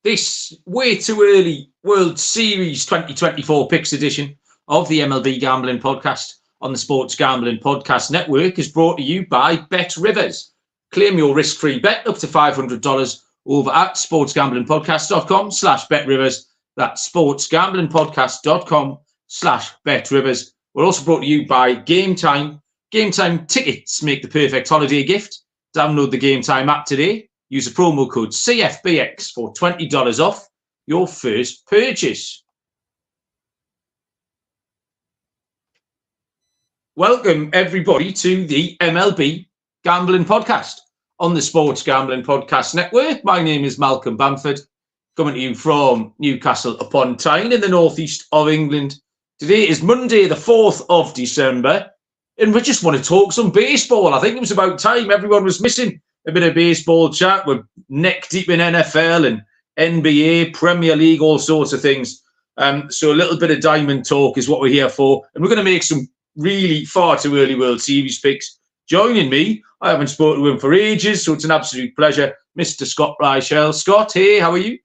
this way too early World Series 2024 picks edition of the MLB Gambling Podcast on the Sports Gambling Podcast Network is brought to you by BetRivers. Claim your risk-free bet up to $500 over at sportsgamblingpodcast.com/BetRivers. That's sportsgamblingpodcast.com/BetRivers. We're also brought to you by Game Time. Game Time tickets make the perfect holiday gift. Download the Game Time app today. Use the promo code CFBX for $20 off your first purchase. Welcome, everybody, to the MLB Gambling Podcast on the Sports Gambling Podcast Network. My name is Malcolm Bamford, coming to you from Newcastle upon Tyne in the northeast of England. Today is Monday, the 4th of December, and we just want to talk some baseball. I think it was about time. Everyone was missing a bit of baseball chat. We're neck deep in NFL and NBA, Premier League, all sorts of things. So a little bit of diamond talk is what we're here for. And we're going to make some really far too early World Series picks. Joining me, I haven't spoken to him for ages, so it's an absolute pleasure, Mr. Scott Reichel. Scott, hey, how are you?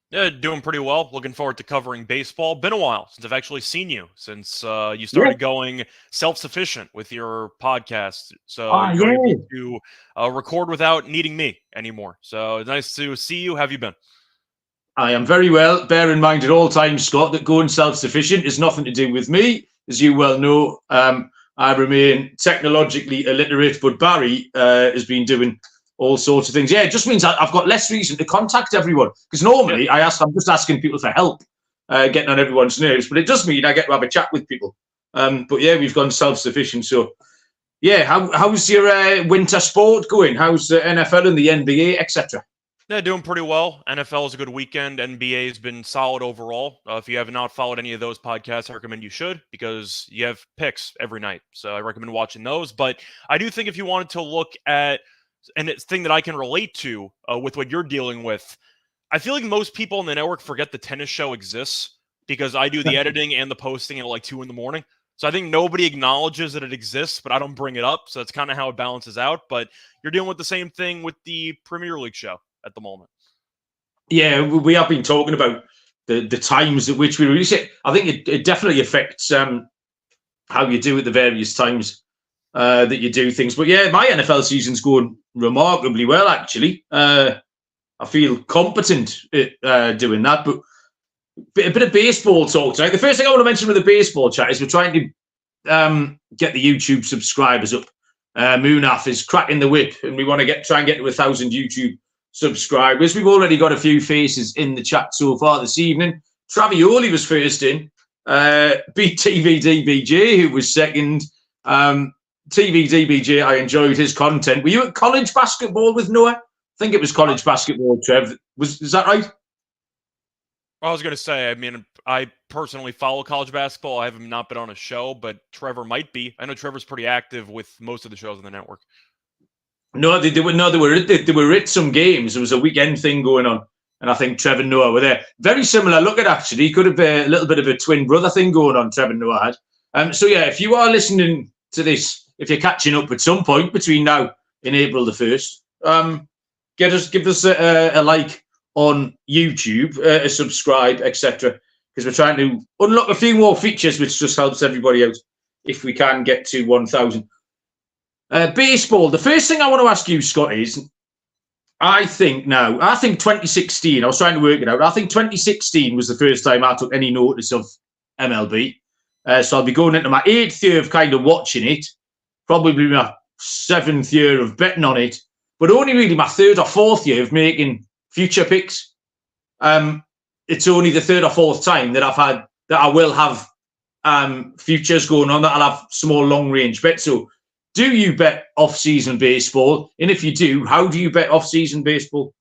Yeah, doing pretty well. Looking forward to covering baseball. Been a while since I've actually seen you, since you started going self-sufficient with your podcast. So you're able to record without needing me anymore. So nice to see you. How have you been? I am very well. Bear in mind at all times, Scott, that going self-sufficient is nothing to do with me. As you well know, I remain technologically illiterate, but Barry has been doing all sorts of things. Yeah, it just means I've got less reason to contact everyone. Because normally I'm just asking people for help, getting on everyone's nerves. But it does mean I get to have a chat with people. But yeah, we've gone self-sufficient. So yeah, how's your winter sport going? How's the NFL and the NBA, etc.? Yeah, doing pretty well. NFL is a good weekend. NBA has been solid overall. If you have not followed any of those podcasts, I recommend you should, because you have picks every night. So I recommend watching those. But I do think if you wanted to look at, and it's thing that I can relate to with what you're dealing with, I feel like most people in the network forget the tennis show exists, because I do the editing and the posting at like 2 a.m. So I think nobody acknowledges that it exists, but I don't bring it up. So that's kind of how it balances out. But you're dealing with the same thing with the Premier League show at the moment. Yeah, we have been talking about the times at which we release it. I think it definitely affects how you do at the various times that you do things. But yeah, my NFL season's going remarkably well, actually. I feel competent at doing that. But a bit of baseball talk tonight. The first thing I want to mention with the baseball chat is we're trying to get the YouTube subscribers up. Munaf is cracking the whip, and we want to try and get to 1,000 YouTube subscribers. We've already got a few faces in the chat so far this evening. Travioli was first in. Beat TVDBJ, who was second. TVDBJ, I enjoyed his content. Were you at college basketball with Noah? I think it was college basketball, Trev. Is that right? I was going to say, I mean, I personally follow college basketball. I have not been on a show, but Trevor might be. I know Trevor's pretty active with most of the shows on the network. No, they were at some games. There was a weekend thing going on, and I think Trevor and Noah were there. Very similar look at, actually. Could have been a little bit of a twin brother thing going on, Trevor and Noah had. So yeah, if you are listening to this, if you're catching up at some point between now and April the 1st, give us a like on YouTube, a subscribe, etc. Because we're trying to unlock a few more features, which just helps everybody out if we can get to 1,000. Baseball. The first thing I want to ask you, Scott, is I think 2016, I was trying to work it out. I think 2016 was the first time I took any notice of MLB. So I'll be going into my 8th year of kind of watching it, probably my 7th year of betting on it, but only really my 3rd or 4th year of making future picks. It's only the 3rd or 4th time that I will have futures going on, that I'll have small long range bets. So do you bet off-season baseball? And if you do, how do you bet off-season baseball?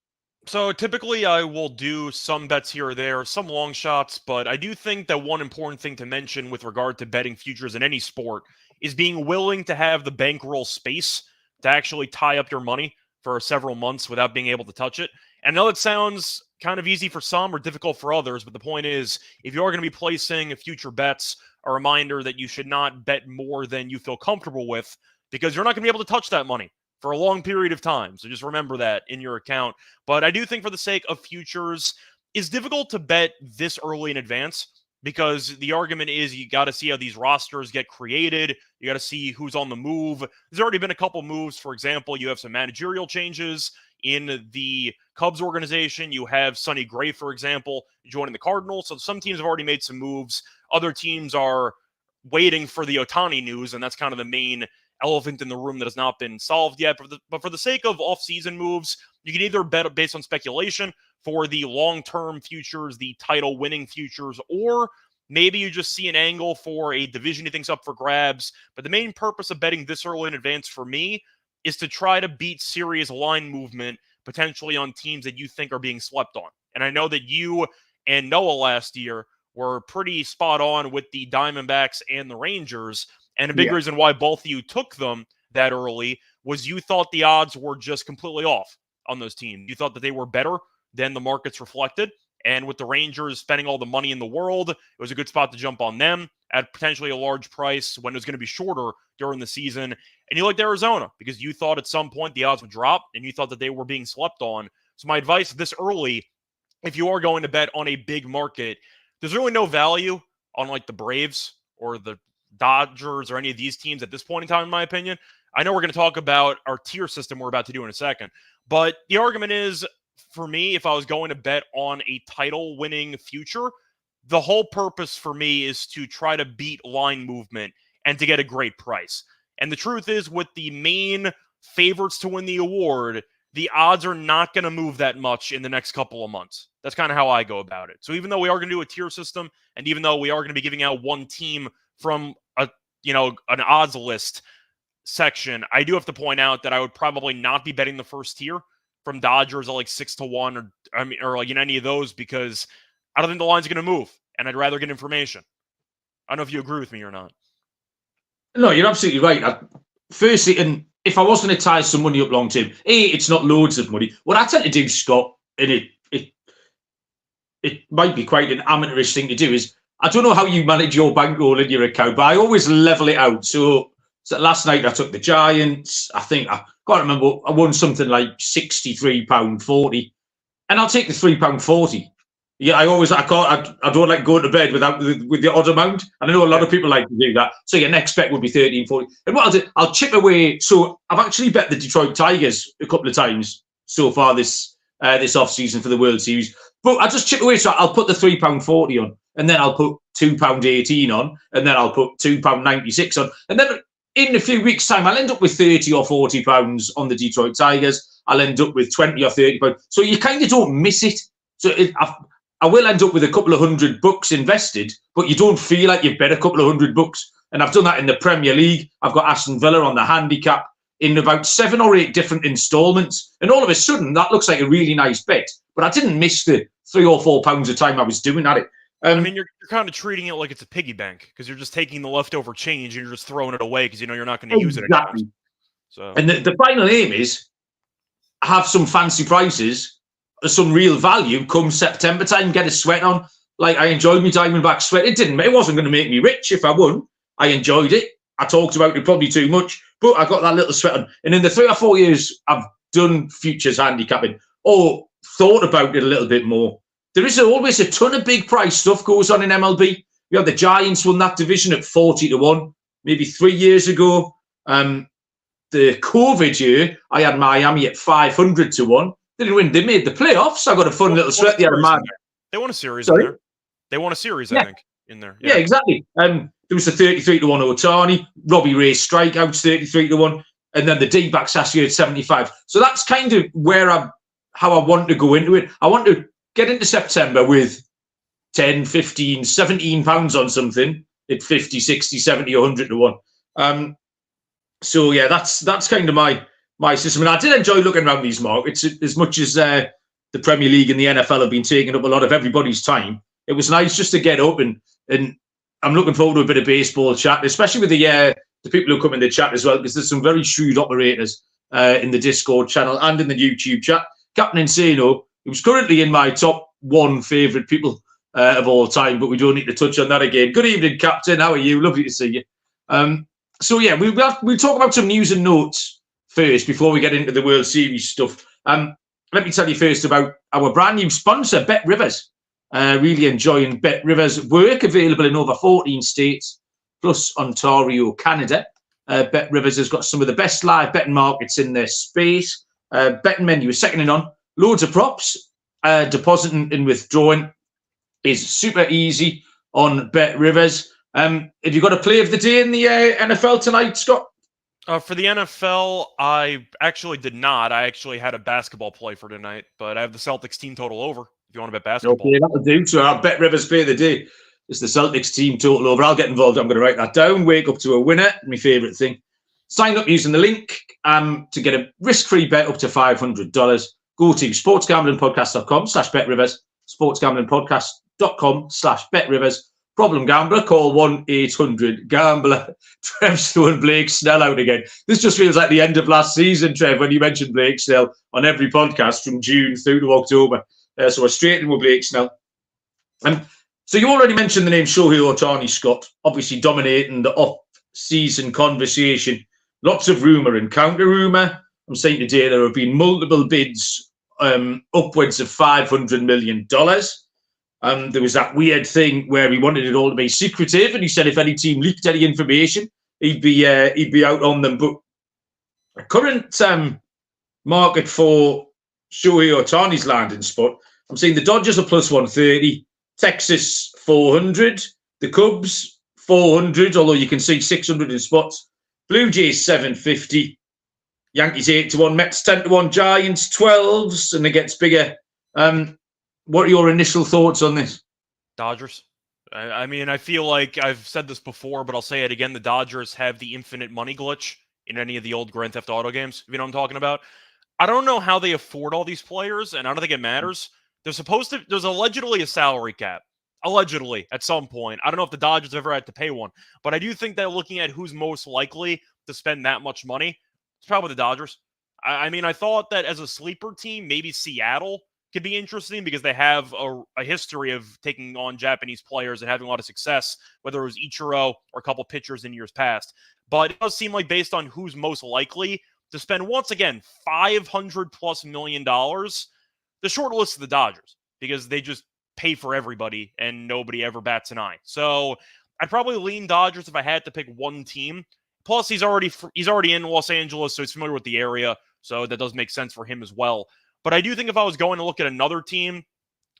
So typically I will do some bets here or there, some long shots, but I do think that one important thing to mention with regard to betting futures in any sport is being willing to have the bankroll space to actually tie up your money for several months without being able to touch it. And I know it sounds kind of easy for some or difficult for others, but the point is, if you are going to be placing future bets, a reminder that you should not bet more than you feel comfortable with, because you're not going to be able to touch that money for a long period of time. So just remember that in your account. But I do think for the sake of futures, is difficult to bet this early in advance because the argument is you got to see how these rosters get created. You got to see who's on the move. There's already been a couple moves. For example, you have some managerial changes in the Cubs organization. You have Sonny Gray, for example, joining the Cardinals. So some teams have already made some moves. Other teams are waiting for the Ohtani news, and that's kind of the main elephant in the room that has not been solved yet. But for the sake of off-season moves, you can either bet based on speculation for the long-term futures, the title-winning futures, or maybe you just see an angle for a division you think's up for grabs. But the main purpose of betting this early in advance for me is to try to beat serious line movement potentially on teams that you think are being slept on. And I know that you and Noah last year were pretty spot on with the Diamondbacks and the Rangers. And a big reason why both of you took them that early was you thought the odds were just completely off on those teams. You thought that they were better than the markets reflected. And with the Rangers spending all the money in the world, it was a good spot to jump on them at potentially a large price when it was going to be shorter during the season. And you liked Arizona because you thought at some point the odds would drop and you thought that they were being slept on. So my advice this early, if you are going to bet on a big market, there's really no value on like the Braves or the Dodgers or any of these teams at this point in time, in my opinion. I know we're going to talk about our tier system we're about to do in a second, but the argument is, for me, if I was going to bet on a title-winning future, the whole purpose for me is to try to beat line movement and to get a great price. And the truth is, with the main favorites to win the award, the odds are not going to move that much in the next couple of months. That's kind of how I go about it. So even though we are going to do a tier system, and even though we are going to be giving out one team from an odds list section, I do have to point out that I would probably not be betting the first tier from Dodgers at like 6-1 or like in any of those, because I don't think the line's going to move, and I'd rather get information. I don't know if you agree with me or not. No, you're absolutely right. Firstly, and if I was going to tie some money up long term, it's not loads of money. What I tend to do, Scott, and it might be quite an amateurish thing to do, is I don't know how you manage your bankroll in your account, but I always level it out. So last night I took the Giants. I think I can't remember. I won something like £63.40, and I'll take the £3.40. Yeah, I don't like going to bed with the odd amount. And I know a lot of people like to do that. So your next bet would be £13.40. And what I'll do, I'll chip away. So I've actually bet the Detroit Tigers a couple of times so far this off season for the World Series. But I'll just chip away. So I'll put the £3.40 on, and then I'll put £2.18 on, and then I'll put £2.96 on, and then in a few weeks' time, I'll end up with £30 or £40 on the Detroit Tigers. I'll end up with £20 or £30. So you kind of don't miss it. So I will end up with a couple of $100 invested, but you don't feel like you've bet a couple of $100. And I've done that in the Premier League. I've got Aston Villa on the handicap in about 7 or 8 different installments. And all of a sudden, that looks like a really nice bet. But I didn't miss the £3 or £4 a time I was doing at it. I mean, you're kind of treating it like it's a piggy bank because you're just taking the leftover change and you're just throwing it away because you know you're not going to use it anymore. So, and the final aim is have some fancy prices, some real value come September time, get a sweat on. Like, I enjoyed my Diamondback sweat. It wasn't going to make me rich if I won. I enjoyed it. I talked about it probably too much, but I got that little sweat on. And in the 3 or 4 years I've done futures handicapping or thought about it a little bit more, there is always a ton of big price stuff goes on in MLB. You have the Giants won that division at 40-1, maybe 3 years ago. The COVID year, I had Miami at 500-1. They didn't win. They made the playoffs. I got a fun little sweat there. They won a series in there. They won a series, I think, in there. Yeah, exactly. There was a 33-1 Ohtani. Robbie Ray strikeouts 33-1, and then the D-backs last year at 75. So that's kind of how I want to go into it. I want to get into September with 10, 15, 17 pounds on something at 50, 60, 70, 100-1. So yeah, that's kind of my system. And I did enjoy looking around these markets as much as the Premier League and the NFL have been taking up a lot of everybody's time. It was nice just to get up and I'm looking forward to a bit of baseball chat, especially with the people who come in the chat as well, because there's some very shrewd operators in the Discord channel and in the YouTube chat. Captain Insano, who's currently in my top 1 favourite people of all time, but we don't need to touch on that again. Good evening, Captain. How are you? Lovely to see you. So yeah, we'll talk about some news and notes first before we get into the World Series stuff. let me tell you first about our brand new sponsor, Bet Rivers. Really enjoying Bet Rivers work, available in over 14 states, plus Ontario, Canada. Bet Rivers has got some of the best live betting markets in their space. Betting menu is second to none. Loads of props. Depositing and withdrawing is super easy on Bet Rivers. Have you got a play of the day in the NFL tonight, Scott? For the NFL, I actually did not. I actually had a basketball play for tonight, but I have the Celtics team total over if you want to bet basketball. Okay, that'll do. So I'll Bet Rivers play of the day. It's the Celtics team total over. I'll get involved. I'm going to write that down. Wake up to a winner. My favourite thing. Sign up using the link to get a risk-free bet up to $500. Go to sportsgamblingpodcast.com/betrivers, sportsgamblingpodcast.com/betrivers. Problem gambler, call 1-800-GAMBLER. Trev's throwing Blake Snell out again. This just feels like the end of last season, Trev, when you mentioned Blake Snell on every podcast from June through to October. So we're straight in with Blake Snell. So you already mentioned the name Shohei Ohtani, Scott, obviously dominating the off-season conversation. Lots of rumour and counter-rumour. I'm saying today there have been multiple bids upwards of $500 million. There was that weird thing where he wanted it all to be secretive, and he said if any team leaked any information, he'd be out on them. But the current market for Shohei Ohtani's landing spot, I'm saying the Dodgers are plus 130, Texas 400, the Cubs 400, although you can see 600 in spots, Blue Jays 750, Yankees 8-1, Mets 10-1, Giants 12s, and it gets bigger. What are your initial thoughts on this? Dodgers. I mean, I feel like I've said this before, but I'll say it again. The Dodgers have the infinite money glitch in any of the old Grand Theft Auto games, if you know what I'm talking about. I don't know how they afford all these players, and I don't think it matters. There's allegedly a salary cap. Allegedly, at some point. I don't know if the Dodgers ever had to pay one, but I do think that looking at who's most likely to spend that much money, it's probably the Dodgers. I mean, I thought that as a sleeper team, maybe Seattle could be interesting because they have a history of taking on Japanese players and having a lot of success, whether it was Ichiro or a couple pitchers in years past. But it does seem like based on who's most likely to spend, once again, $500+ million, the short list of the Dodgers, because they just pay for everybody and nobody ever bats an eye. So I'd probably lean Dodgers if I had to pick one team. Plus, he's already in Los Angeles, so he's familiar with the area, so that does make sense for him as well. But I do think if I was going to look at another team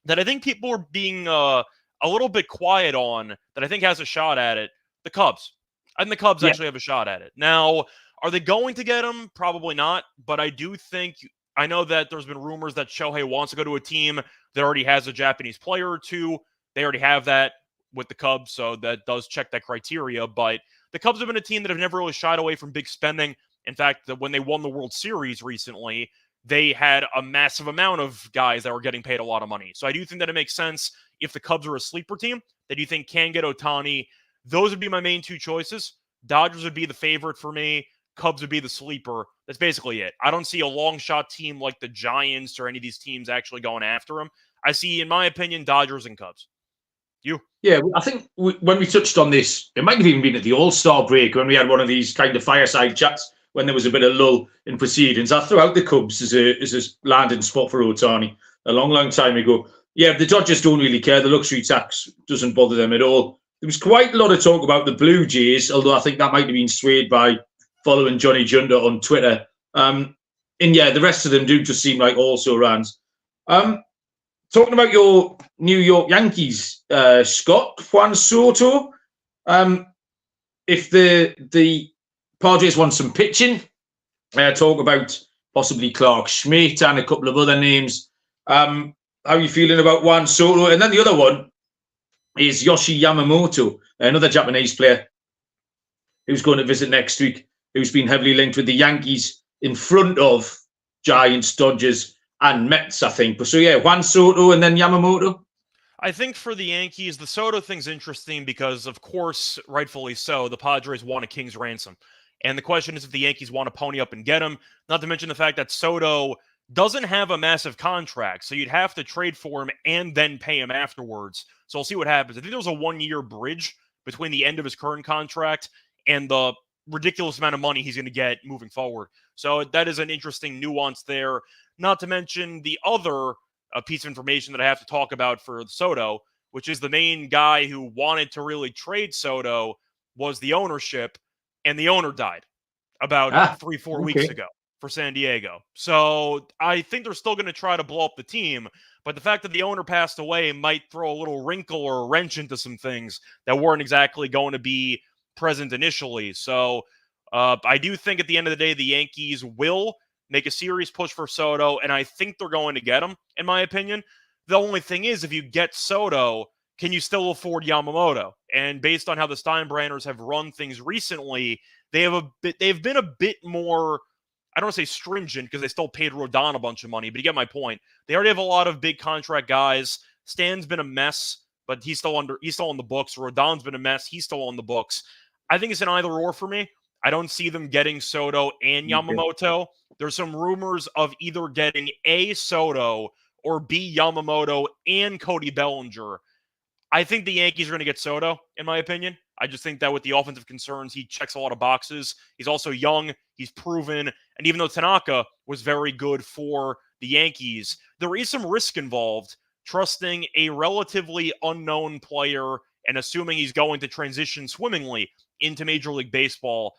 that I think people are being a little bit quiet on, that I think has a shot at it, the Cubs. I think the Cubs actually have a shot at it. Now, are they going to get him? Probably not. But I do think, I know that there's been rumors that Shohei wants to go to a team that already has a Japanese player or two. They already have that with the Cubs, so that does check that criteria. But the Cubs have been a team that have never really shied away from big spending. In fact, when they won the World Series recently, they had a massive amount of guys that were getting paid a lot of money. So I do think that it makes sense if the Cubs are a sleeper team that you think can get Ohtani. Those would be my main two choices. Dodgers would be the favorite for me. Cubs would be the sleeper. That's basically it. I don't see a long shot team like the Giants or any of these teams actually going after him. I see, in my opinion, Dodgers and Cubs. You? Yeah, I think when we touched on this, it might have even been at the All-Star break when we had one of these kind of fireside chats when there was a bit of lull in proceedings. I threw out the Cubs as a landing spot for Ohtani a long, long time ago. Yeah, the Dodgers don't really care. The luxury tax doesn't bother them at all. There was quite a lot of talk about the Blue Jays, although I think that might have been swayed by following Johnny Junder on Twitter. And yeah, the rest of them do just seem like also-rans. Talking about your New York Yankees, Scott, Juan Soto, if the Padres want some pitching, talk about possibly Clark Schmidt and a couple of other names. How are you feeling about Juan Soto? And then the other one is Yoshi Yamamoto, another Japanese player who's going to visit next week, who's been heavily linked with the Yankees in front of Giants, Dodgers, and Mets, I think. But so, yeah, Juan Soto and then Yamamoto. I think for the Yankees, the Soto thing's interesting because, of course, rightfully so, the Padres want a king's ransom. And the question is if the Yankees want to pony up and get him, not to mention the fact that Soto doesn't have a massive contract, so you'd have to trade for him and then pay him afterwards. So we'll see what happens. I think there's a 1-year bridge between the end of his current contract and the ridiculous amount of money he's going to get moving forward. So that is an interesting nuance there. Not to mention the other piece of information that I have to talk about for Soto, which is the main guy who wanted to really trade Soto was the ownership, and the owner died about 3-4 weeks ago for San Diego. So I think they're still going to try to blow up the team, but the fact that the owner passed away might throw a little wrinkle or a wrench into some things that weren't exactly going to be present initially. So I do think at the end of the day, the Yankees will make a serious push for Soto, and I think they're going to get him, in my opinion. The only thing is, if you get Soto, can you still afford Yamamoto? And based on how the Steinbrenners have run things recently, they've been a bit more, I don't want to say stringent because they still paid Rodon a bunch of money, but you get my point. They already have a lot of big contract guys. Stan's been a mess, but he's still on the books. Rodon's been a mess. He's still on the books. I think it's an either or for me. I don't see them getting Soto and Yamamoto. There's some rumors of either getting A, Soto, or B, Yamamoto and Cody Bellinger. I think the Yankees are going to get Soto, in my opinion. I just think that with the offensive concerns, he checks a lot of boxes. He's also young. He's proven. And even though Tanaka was very good for the Yankees, there is some risk involved trusting a relatively unknown player and assuming he's going to transition swimmingly into Major League Baseball.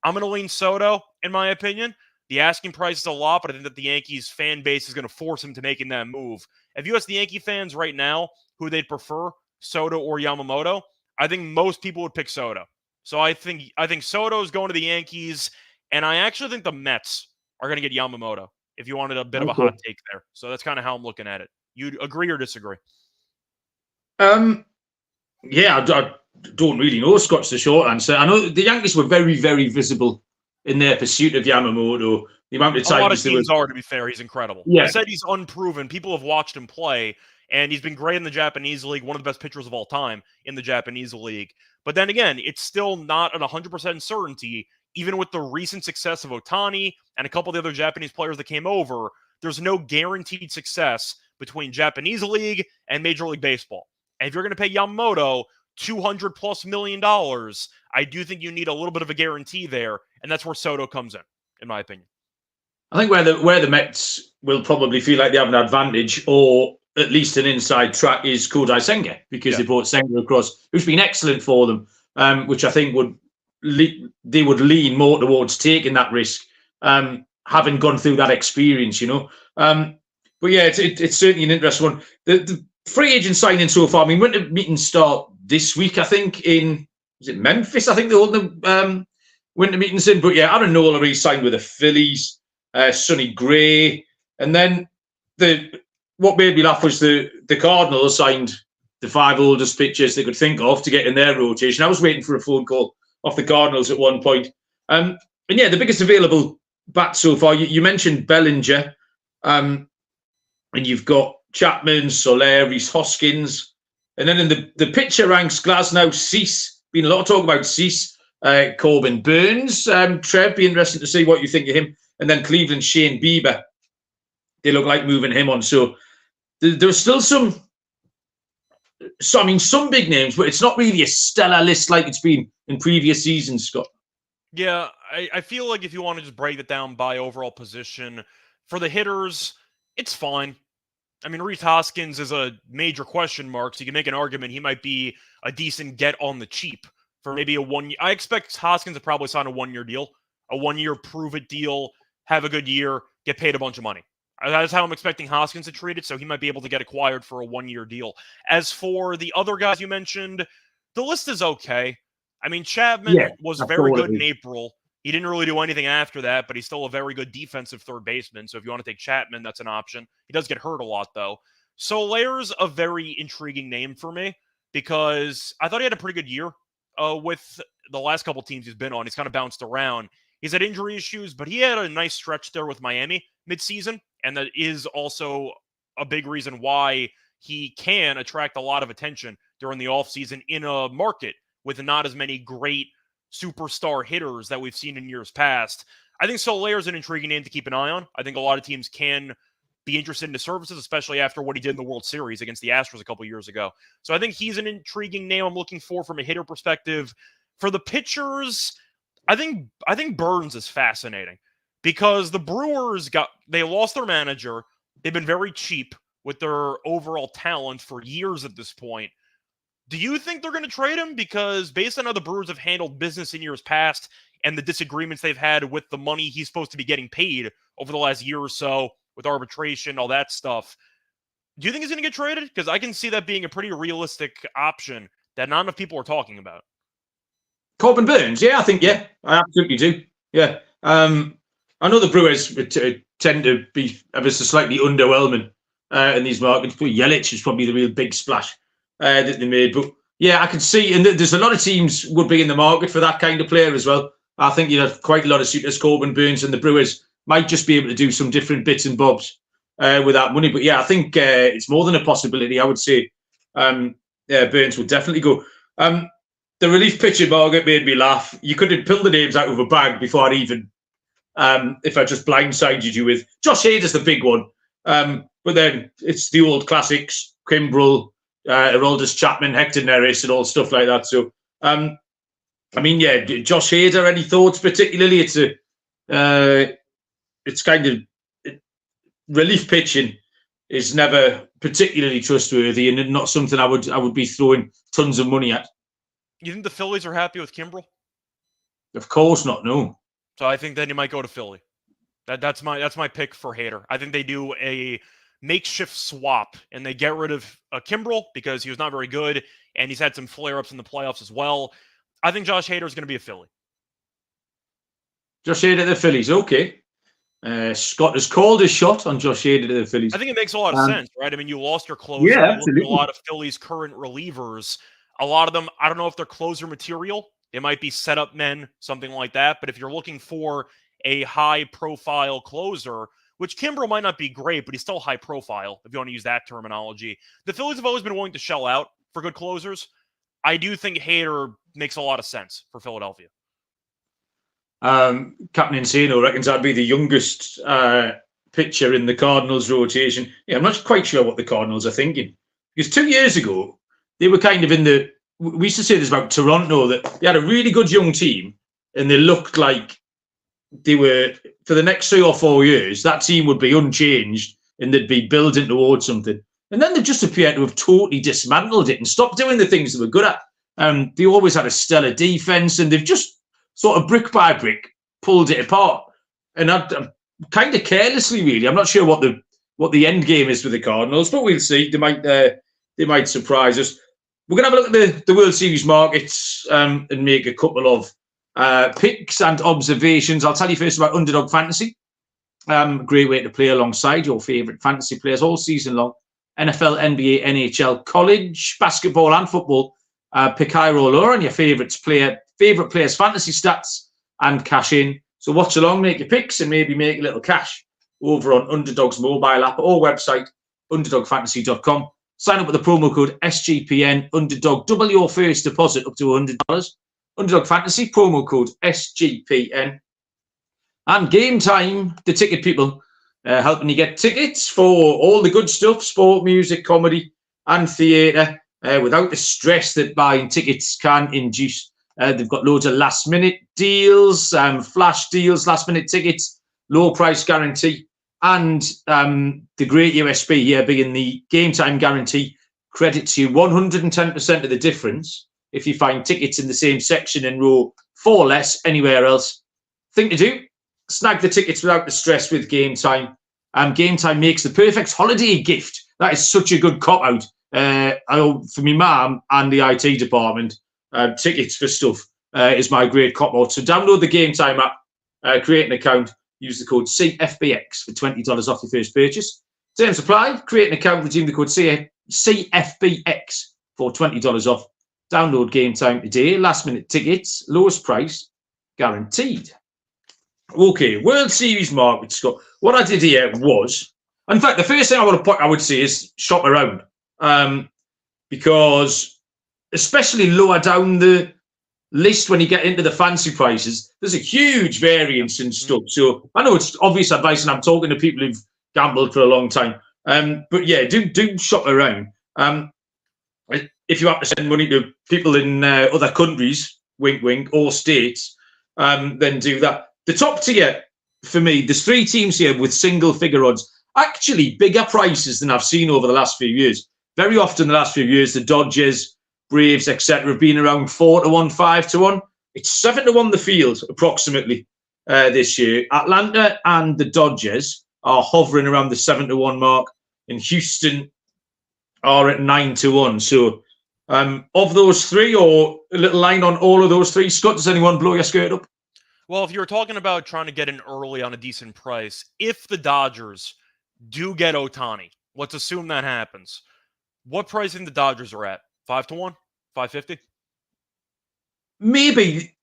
I'm going to lean Soto, in my opinion. The asking price is a lot, but I think that the Yankees fan base is going to force him to making that move. If you ask the Yankee fans right now who they'd prefer, Soto or Yamamoto, I think most people would pick Soto. So I think Soto is going to the Yankees, and I actually think the Mets are going to get Yamamoto, if you wanted a bit of a hot take there. So that's kind of how I'm looking at it. You agree or disagree? Yeah, I don't really know, Scott's the short answer. I know the Yankees were very, very visible in their pursuit of Yamamoto. The amount of times a lot of teams are, to be fair. He's incredible. Yeah. I said he's unproven. People have watched him play, and he's been great in the Japanese league, one of the best pitchers of all time in the Japanese league. But then again, it's still not an 100% certainty. Even with the recent success of Ohtani and a couple of the other Japanese players that came over, there's no guaranteed success between Japanese league and Major League Baseball. And if you're going to pay Yamamoto $200+ million, I do think you need a little bit of a guarantee there, and that's where Soto comes in my opinion. I think where the Mets will probably feel like they have an advantage, or at least an inside track, is Kodai Senga, because they brought Senga across, who's been excellent for them, which I think they would lean more towards taking that risk, having gone through that experience, you know. But yeah, it's certainly an interesting one. The free agent signing so far, I mean, winter meetings start this week, I think, is it Memphis? I think they're holding the winter meetings in. But yeah, Aaron Nola re-signed with the Phillies. Sonny Gray, and then what made me laugh was the Cardinals signed the 5 oldest pitchers they could think of to get in their rotation. I was waiting for a phone call off the Cardinals at one point. And yeah, the biggest available bat so far, you mentioned Bellinger, and you've got Chapman, Soler, Rhys Hoskins, and then in the pitcher ranks, Glasnow, Cease. Been a lot of talk about Cease, Corbin Burns. Trev, be interesting to see what you think of him. And then Cleveland, Shane Bieber. They look like moving him on. So there's still some big names, but it's not really a stellar list like it's been in previous seasons, Scott. Yeah, I feel like if you want to just break it down by overall position, for the hitters, it's fine. I mean, Rhys Hoskins is a major question mark, so you can make an argument he might be a decent get on the cheap for maybe a 1 year. I expect Hoskins to probably sign a 1-year deal, a 1-year prove-it deal, have a good year, get paid a bunch of money. That's how I'm expecting Hoskins to treat it, so he might be able to get acquired for a 1-year deal. As for the other guys you mentioned, the list is okay. I mean, Chapman was very good in April. He didn't really do anything after that, but he's still a very good defensive third baseman. So if you want to take Chapman, that's an option. He does get hurt a lot, though. Soler's a very intriguing name for me because I thought he had a pretty good year with the last couple teams he's been on. He's kind of bounced around. He's had injury issues, but he had a nice stretch there with Miami midseason, and that is also a big reason why he can attract a lot of attention during the offseason in a market with not as many great superstar hitters that we've seen in years past. I think Soler is an intriguing name to keep an eye on. I think a lot of teams can be interested in his services, especially after what he did in the World Series against the Astros a couple years ago. So I think he's an intriguing name I'm looking for from a hitter perspective. For the pitchers, I think Burns is fascinating because the Brewers they lost their manager. They've been very cheap with their overall talent for years at this point. Do you think they're going to trade him? Because based on how the Brewers have handled business in years past and the disagreements they've had with the money he's supposed to be getting paid over the last year or so with arbitration, all that stuff, do you think he's going to get traded? Because I can see that being a pretty realistic option that not enough people are talking about. Corbin Burns, yeah, I think, yeah, I absolutely do. Yeah. I know the Brewers tend to be ever so slightly underwhelming in these markets. But Yelich is probably the real big splash that they made. But yeah, I can see, and there's a lot of teams would be in the market for that kind of player as well. I think you have quite a lot of suitors, Corbin Burns, and the Brewers might just be able to do some different bits and bobs with that money. But yeah, I think it's more than a possibility. I would say Burns would definitely go. The relief pitching market made me laugh. You could have pulled the names out of a bag before I even, if I just blindsided you with Josh Hader's the big one. But then it's the old classics, Kimbrel, Aroldis Chapman, Hector Neris, and all stuff like that. So, I mean, yeah, Josh Hader, any thoughts particularly? It's kind of relief pitching is never particularly trustworthy and not something I would be throwing tons of money at. You think the Phillies are happy with Kimbrel? Of course not, no. So I think then he might go to Philly. That's my pick for Hader. I think they do a makeshift swap and they get rid of Kimbrel because he was not very good and he's had some flare-ups in the playoffs as well. I think Josh Hader is going to be a Philly. Josh Hader to the Phillies, okay. Scott has called his shot on Josh Hader to the Phillies. I think it makes a lot of sense, right? I mean, you lost your closer. Yeah, absolutely. A lot of Phillies' current relievers. A lot of them, I don't know if they're closer material. They might be setup men, something like that. But if you're looking for a high-profile closer, which Kimbrel might not be great, but he's still high profile, if you want to use that terminology. The Phillies have always been willing to shell out for good closers. I do think Hader makes a lot of sense for Philadelphia. Captain Insano reckons I'd be the youngest pitcher in the Cardinals rotation. Yeah, I'm not quite sure what the Cardinals are thinking. Because 2 years ago, they were kind of we used to say this about Toronto, that they had a really good young team and they looked like they were, for the next 3 or 4 years, that team would be unchanged and they'd be building towards something. And then they just appeared to have totally dismantled it and stopped doing the things they were good at. They always had a stellar defense and they've just sort of brick by brick pulled it apart. And I'm kind of carelessly, really. I'm not sure what the end game is for the Cardinals, but we'll see. They might surprise us. We're going to have a look at the World Series markets and make a couple of picks and observations. I'll tell you first about Underdog Fantasy. Great way to play alongside your favourite fantasy players all season long. NFL, NBA, NHL, college, basketball and football. Pick high, roll low on your favourite players' fantasy stats and cash in. So watch along, make your picks and maybe make a little cash over on Underdog's mobile app or website, underdogfantasy.com. Sign up with the promo code SGPN, Underdog. Double your first deposit up to $100. Underdog Fantasy, promo code SGPN. And Game Time, the ticket people, helping you get tickets for all the good stuff, sport, music, comedy and theatre, without the stress that buying tickets can induce. They've got loads of last-minute deals, flash deals, last-minute tickets, low price guarantee. And the great USP here being the Game Time guarantee credits you 110% of the difference if you find tickets in the same section in row 4 less anywhere else. Thing to do, snag the tickets without the stress with Game Time. Game Time makes the perfect holiday gift. That is such a good cop-out for me mum and the IT department. Tickets for stuff is my great cop-out. So download the Game Time app, create an account, use the code CFBX for $20 off your first purchase. Terms apply. Create an account, redeem the code CFBX for $20 off. Download Game Time today. Last minute tickets, lowest price, guaranteed. Okay, World Series market, Scott. What I did here was, in fact, the first thing I would say is shop around, because especially lower down the list when you get into the fancy prices, there's a huge variance in stuff. So I know it's obvious advice, and I'm talking to people who've gambled for a long time. But yeah, do shop around. If you have to send money to people in other countries, wink, wink, or states, then do that. The top tier, for me, there's 3 teams here with single-figure odds. Actually, bigger prices than I've seen over the last few years. Very often the last few years, the Dodgers, Braves, etc., have been around 4-1, 5-1. It's 7-1 the field, approximately, this year. Atlanta and the Dodgers are hovering around the 7-1 mark, and Houston are at 9-1. So, of those 3, or a little line on all of those 3, Scott, does anyone blow your skirt up? Well, if you were talking about trying to get in early on a decent price, if the Dodgers do get Ohtani, let's assume that happens. What pricing the Dodgers are at? 5-1? 550? Maybe.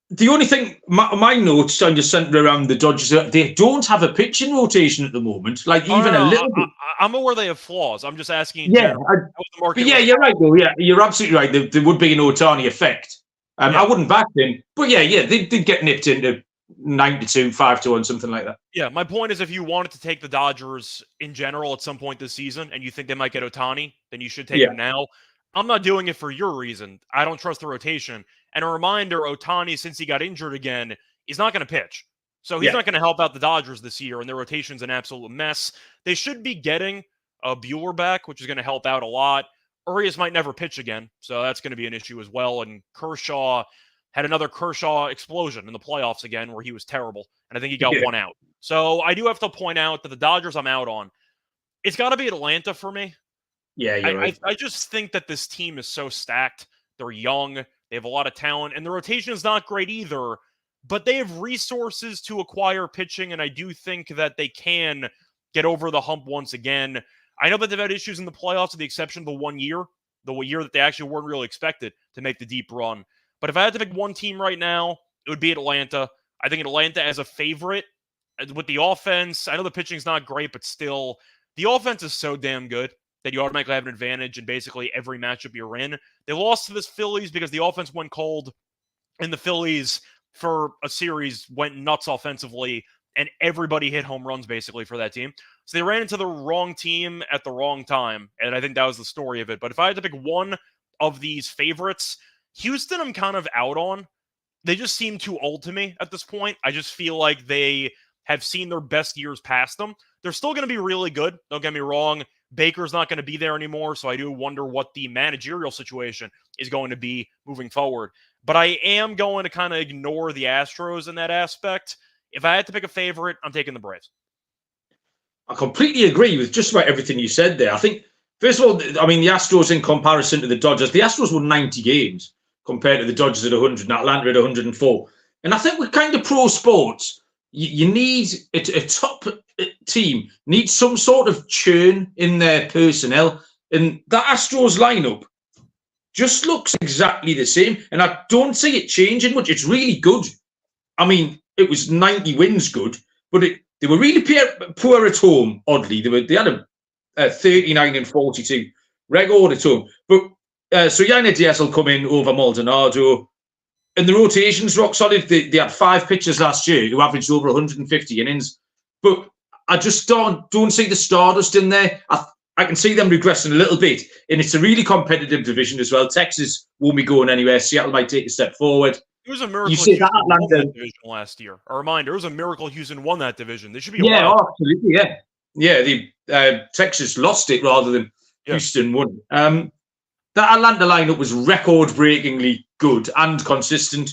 The only thing, my notes kind of centre around the Dodgers, they don't have a pitching rotation at the moment. Like, even a little bit. I'm aware they have flaws. I'm just asking in Yeah, general. but yeah, you're right, though. Yeah, you're absolutely right. There would be an Ohtani effect. I wouldn't back him. But yeah, they'd get nipped into 9-2, 5-1, something like that. Yeah, my point is, if you wanted to take the Dodgers in general at some point this season and you think they might get Ohtani, then you should take him now. I'm not doing it for your reason. I don't trust the rotation. And a reminder, Ohtani, since he got injured again, is not going to pitch. So he's not going to help out the Dodgers this year, and their rotation's an absolute mess. They should be getting a Buehler back, which is going to help out a lot. Urias might never pitch again, so that's going to be an issue as well. And Kershaw had another Kershaw explosion in the playoffs again where he was terrible, and I think he got 1 out. So I do have to point out that the Dodgers I'm out on. It's got to be Atlanta for me. Yeah, you're right. I just think that this team is so stacked. They're young. They have a lot of talent, and the rotation is not great either, but they have resources to acquire pitching, and I do think that they can get over the hump once again. I know that they've had issues in the playoffs, with the exception of the year that they actually weren't really expected to make the deep run. But if I had to pick one team right now, it would be Atlanta. I think Atlanta as a favorite with the offense. I know the pitching's not great, but still, the offense is so damn good that you automatically have an advantage in basically every matchup you're in. They lost to the Phillies because the offense went cold, and the Phillies, for a series, went nuts offensively, and everybody hit home runs basically for that team. So they ran into the wrong team at the wrong time, and I think that was the story of it. But if I had to pick one of these favorites, Houston I'm kind of out on. They just seem too old to me at this point. I just feel like they have seen their best years past them. They're still going to be really good, don't get me wrong. Baker's not going to be there anymore, so I do wonder what the managerial situation is going to be moving forward. But I am going to kind of ignore the Astros in that aspect. If I had to pick a favorite, I'm taking the Braves. I completely agree with just about everything you said there. I think, first of all, I mean, the Astros in comparison to the Dodgers, the Astros won 90 games compared to the Dodgers at 100 and Atlanta at 104. And I think with kind of pro sports, you need a top team, needs some sort of churn in their personnel. And the Astros lineup just looks exactly the same. And I don't see it changing much. It's really good. I mean, it was 90 wins good, but they were really poor at home, oddly. They had a 39-42 record at home. But so Yanni Diaz will come in over Maldonado. And the rotation's rock solid. They had 5 pitchers last year who averaged over 150 innings. But I just don't see the stardust in there. I can see them regressing a little bit. And it's a really competitive division as well. Texas won't be going anywhere. Seattle might take a step forward. It was a miracle Houston won that division last year. A reminder, it was a miracle Houston won that division. They should be absolutely, yeah. Yeah, Texas lost it rather than Houston won. That Atlanta lineup was record-breakingly good and consistent,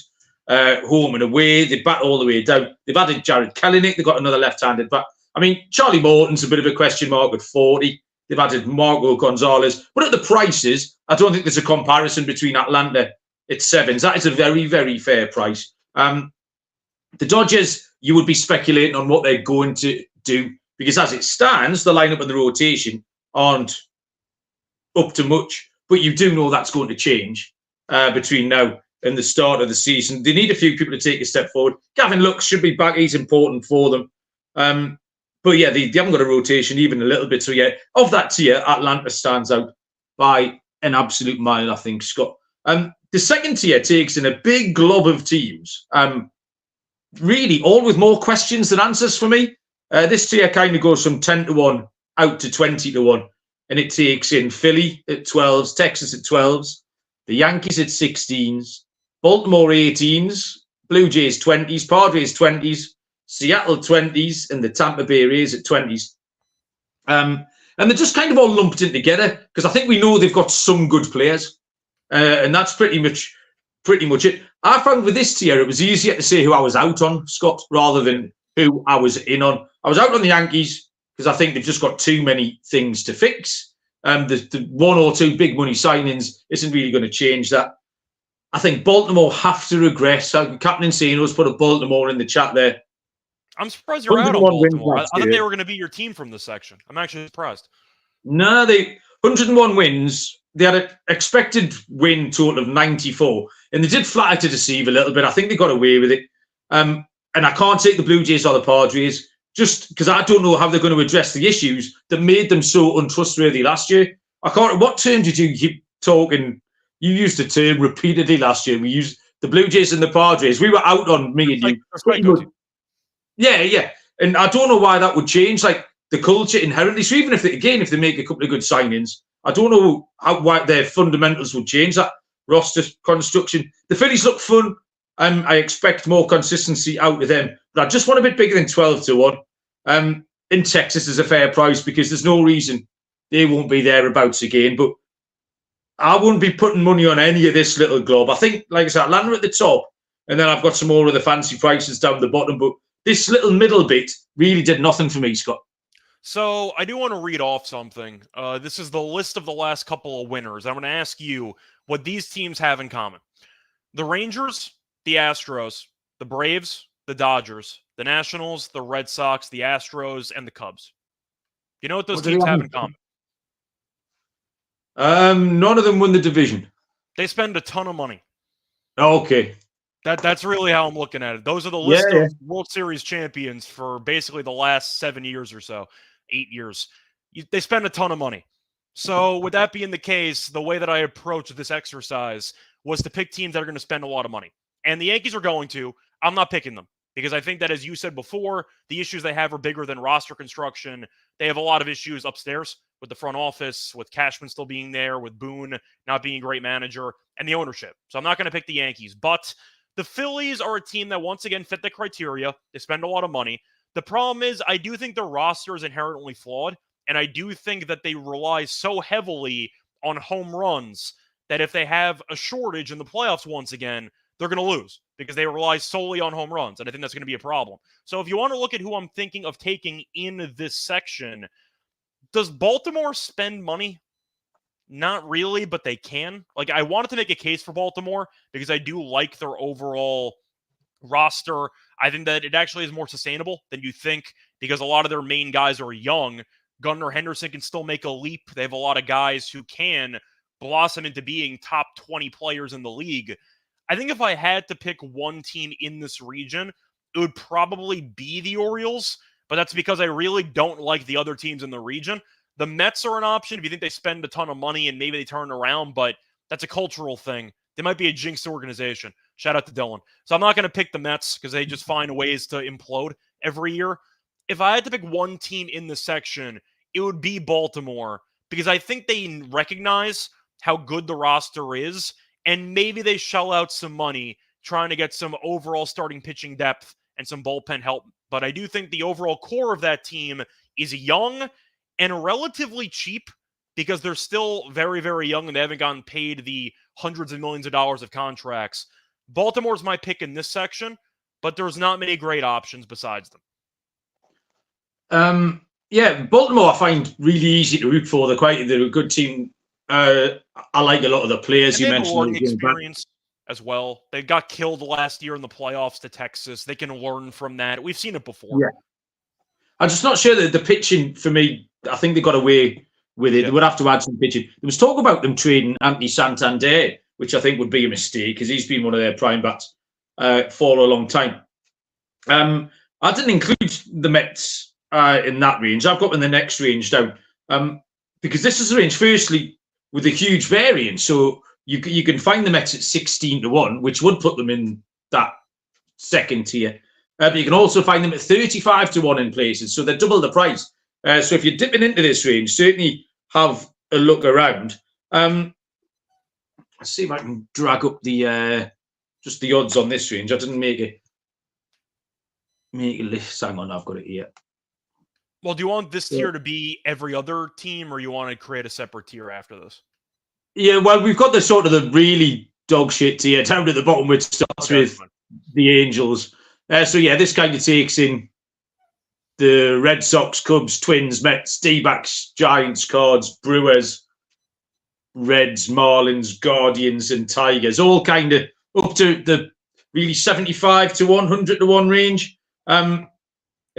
home and away. They bat all the way down. They've added Jared Kelenic. They've got another left-handed bat. I mean, Charlie Morton's a bit of a question mark at 40. They've added Marco Gonzalez. But at the prices, I don't think there's a comparison between Atlanta at 7s. That is a very, very fair price. The Dodgers, you would be speculating on what they're going to do, because as it stands, the lineup and the rotation aren't up to much. But you do know that's going to change between now and the start of the season. They need a few people to take a step forward. Gavin Lux should be back. He's important for them. But yeah, they haven't got a rotation even a little bit. So yeah, of that tier, Atlanta stands out by an absolute mile, I think, Scott. The second tier takes in a big glob of teams. Really, all with more questions than answers for me. This tier kind of goes from 10-1 out to 20-1. And it takes in Philly at 12s, Texas at 12s, the Yankees at 16s, Baltimore 18s, Blue Jays 20s, Padres 20s, Seattle 20s, and the Tampa Bay Rays at 20s. And they're just kind of all lumped in together because I think we know they've got some good players, and that's pretty much it. I found with this tier it was easier to say who I was out on, Scott, rather than who I was in on. I was out on the Yankees because I think they've just got too many things to fix. The one or two big money signings isn't really going to change that. I think Baltimore have to regress. Captain Insano's put a Baltimore in the chat there. I'm surprised you're out on 101 wins Baltimore. I last thought year. they were going to be your team from this section. I'm actually surprised. No, they 101 wins. They had an expected win total of 94, and they did flatter to deceive a little bit. I think they got away with it. And I can't take the Blue Jays or the Padres just because I don't know how they're going to address the issues that made them so untrustworthy last year. I can't. What term did you keep talking? You used the term repeatedly last year. We used the Blue Jays and the Padres. We were out on me and you. Yeah. And I don't know why that would change. Like the culture inherently. So even if they make a couple of good signings, I don't know why their fundamentals would change that roster construction. The Phillies look fun. I expect more consistency out of them, but I just want a bit bigger than 12-1. In Texas is a fair price because there's no reason they won't be thereabouts again. But I wouldn't be putting money on any of this little globe. I think, like I said, Atlanta at the top, and then I've got some more of the fancy prices down the bottom. But this little middle bit really did nothing for me, Scott. So I do want to read off something. This is the list of the last couple of winners. I'm going to ask you what these teams have in common. The Rangers, the Astros, the Braves, the Dodgers, the Nationals, the Red Sox, the Astros, and the Cubs. You know what those teams have in common? None of them won the division. They spend a ton of money. Okay. That's really how I'm looking at it. Those are the list of World Series champions for basically the last 7 years or so, 8 years. They spend a ton of money. So with that being the case, the way that I approached this exercise was to pick teams that are going to spend a lot of money. And the Yankees are going to. I'm not picking them because I think that, as you said before, the issues they have are bigger than roster construction. They have a lot of issues upstairs with the front office, with Cashman still being there, with Boone not being a great manager, and the ownership. So I'm not going to pick the Yankees. But the Phillies are a team that once again fit the criteria. They spend a lot of money. The problem is I do think their roster is inherently flawed, and I do think that they rely so heavily on home runs that if they have a shortage in the playoffs once again, they're going to lose because they rely solely on home runs, and I think that's going to be a problem. So if you want to look at who I'm thinking of taking in this section, does Baltimore spend money? Not really, but they can. Like, I wanted to make a case for Baltimore because I do like their overall roster. I think that it actually is more sustainable than you think because a lot of their main guys are young. Gunnar Henderson can still make a leap. They have a lot of guys who can blossom into being top 20 players in the league. I think if I had to pick one team in this region, it would probably be the Orioles, but that's because I really don't like the other teams in the region. The Mets are an option if you think they spend a ton of money and maybe they turn around, but that's a cultural thing. They might be a jinxed organization. Shout out to Dylan. So I'm not going to pick the Mets because they just find ways to implode every year. If I had to pick one team in this section, it would be Baltimore because I think they recognize how good the roster is, and maybe they shell out some money trying to get some overall starting pitching depth and some bullpen help. But I do think the overall core of that team is young and relatively cheap because they're still very, very young and they haven't gotten paid the hundreds of millions of dollars of contracts. Baltimore's my pick in this section, but there's not many great options besides them. Yeah, Baltimore I find really easy to root for. They're a good team. I like a lot of the players you mentioned. Learning experience as well. They got killed last year in the playoffs to Texas. They can learn from that. We've seen it before. Yeah. I'm just not sure that the pitching, for me, I think they got away with it. Yeah. They would have to add some pitching. There was talk about them trading Anthony Santander, which I think would be a mistake because he's been one of their prime bats for a long time. I didn't include the Mets in that range. I've got them in the next range down because this is a range, firstly, with a huge variance. So you can find the Mets at 16-1, which would put them in that second tier. But you can also find them at 35-1 in places. So they're double the price. So if you're dipping into this range, certainly have a look around. Let's see if I can drag up the just the odds on this range. I didn't make a list. Hang on, I've got it here. Well, do you want this tier to be every other team, or you want to create a separate tier after this? Yeah, well, we've got the sort of the really dog shit tier down at the bottom, which starts with the Angels. So yeah, this kind of takes in the Red Sox, Cubs, Twins, Mets, D-backs, Giants, Cards, Brewers, Reds, Marlins, Guardians, and Tigers, all kind of up to the really 75 to 100 to 1 range.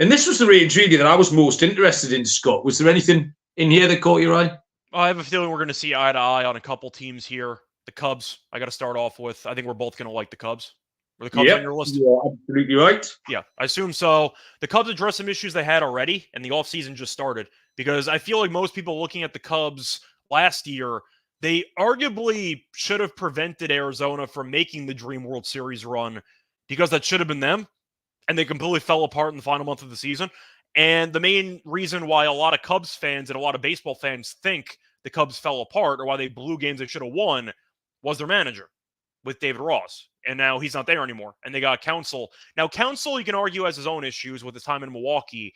And this was the range really that I was most interested in, Scott. Was there anything in here that caught your eye? I have a feeling we're going to see eye to eye on a couple teams here. The Cubs, I got to start off with. I think we're both going to like the Cubs. Were the Cubs on your list? Yeah, absolutely right. Yeah, I assume so. The Cubs addressed some issues they had already, and the offseason just started. Because I feel like most people looking at the Cubs last year, they arguably should have prevented Arizona from making the Dream World Series run because that should have been them, and they completely fell apart in the final month of the season. And the main reason why a lot of Cubs fans and a lot of baseball fans think the Cubs fell apart or why they blew games they should have won was their manager with David Ross. And now he's not there anymore. And they got Counsell. Now, Counsell, you can argue, has his own issues with his time in Milwaukee.